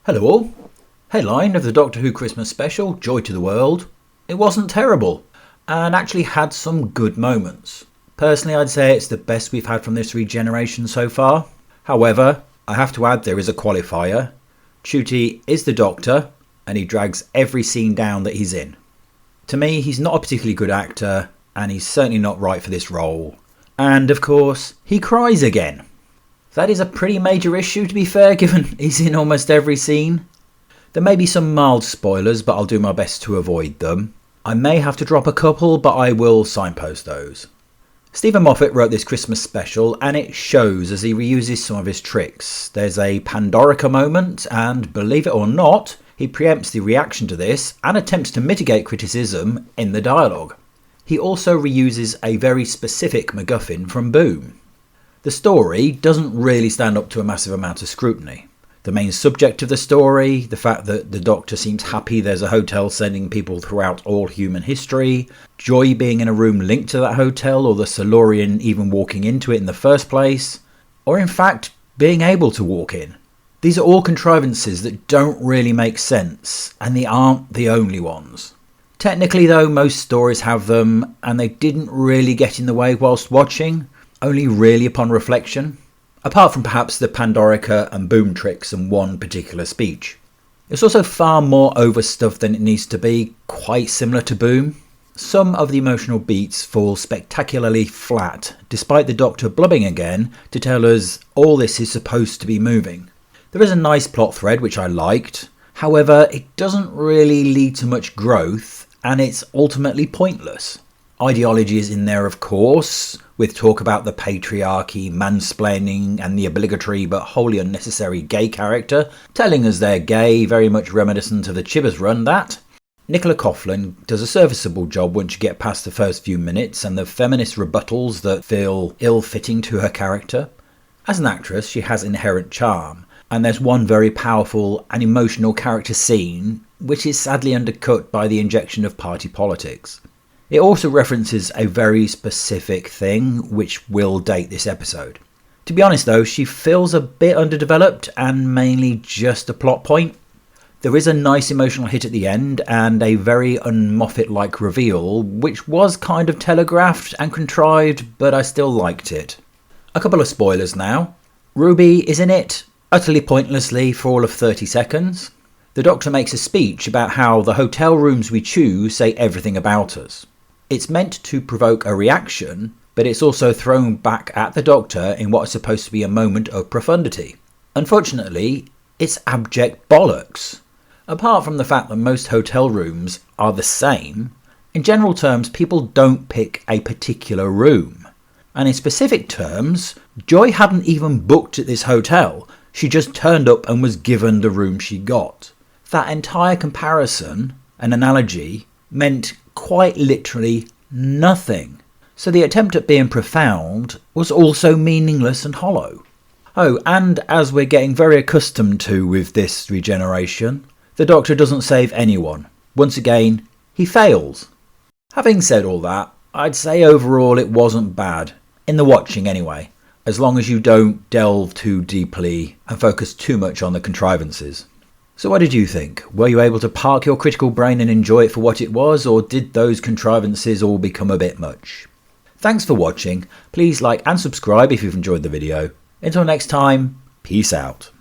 Hello all. Headline of the Doctor Who Christmas special, Joy to the World. It wasn't terrible and actually had some good moments. Personally, I'd say it's the best we've had from this regeneration so far. However, I have to add there is a qualifier. Ncuti is the Doctor and he drags every scene down that he's in. To me, he's not a particularly good actor and he's certainly not right for this role. And of course, he cries again. That is a pretty major issue, to be fair, given he's in almost every scene. There may be some mild spoilers, but I'll do my best to avoid them. I may have to drop a couple, but I will signpost those. Stephen Moffat wrote this Christmas special, and it shows as he reuses some of his tricks. There's a Pandorica moment, and believe it or not, he preempts the reaction to this and attempts to mitigate criticism in the dialogue. He also reuses a very specific MacGuffin from Boom. The story doesn't really stand up to a massive amount of scrutiny. The main subject of the story, the fact that the Doctor seems happy there's a hotel sending people throughout all human history, Joy being in a room linked to that hotel or the Silurian even walking into it in the first place, or in fact being able to walk in. These are all contrivances that don't really make sense, and they aren't the only ones. Technically though, most stories have them, and they didn't really get in the way whilst watching. Only really upon reflection, apart from perhaps the Pandorica and Boom tricks and one particular speech. It's also far more overstuffed than it needs to be, quite similar to Boom. Some of the emotional beats fall spectacularly flat, despite the Doctor blubbing again to tell us all this is supposed to be moving. There is a nice plot thread which I liked, however it doesn't really lead to much growth and it's ultimately pointless. Ideology is in there of course, with talk about the patriarchy, mansplaining and the obligatory but wholly unnecessary gay character, telling us they're gay, very much reminiscent of the Chibbers run that. Nicola Coughlan does a serviceable job once you get past the first few minutes and the feminist rebuttals that feel ill-fitting to her character. As an actress, she has inherent charm, and there's one very powerful and emotional character scene which is sadly undercut by the injection of party politics. It also references a very specific thing which will date this episode. To be honest though, she feels a bit underdeveloped and mainly just a plot point. There is a nice emotional hit at the end and a very un-Moffat-like reveal which was kind of telegraphed and contrived, but I still liked it. A couple of spoilers now. Ruby is in it, utterly pointlessly for all of 30 seconds. The Doctor makes a speech about how the hotel rooms we choose say everything about us. It's meant to provoke a reaction, but it's also thrown back at the Doctor in what is supposed to be a moment of profundity. Unfortunately, it's abject bollocks. Apart from the fact that most hotel rooms are the same, in general terms people don't pick a particular room. And in specific terms, Joy hadn't even booked at this hotel, she just turned up and was given the room she got. That entire comparison, an analogy, meant quite literally nothing. So the attempt at being profound was also meaningless and hollow. Oh, and as we're getting very accustomed to with this regeneration, the Doctor doesn't save anyone. Once again, he fails. Having said all that, I'd say overall it wasn't bad, in the watching anyway, as long as you don't delve too deeply and focus too much on the contrivances. So what did you think? Were you able to park your critical brain and enjoy it for what it was, or did those contrivances all become a bit much? Thanks for watching. Please like and subscribe if you've enjoyed the video. Until next time, peace out.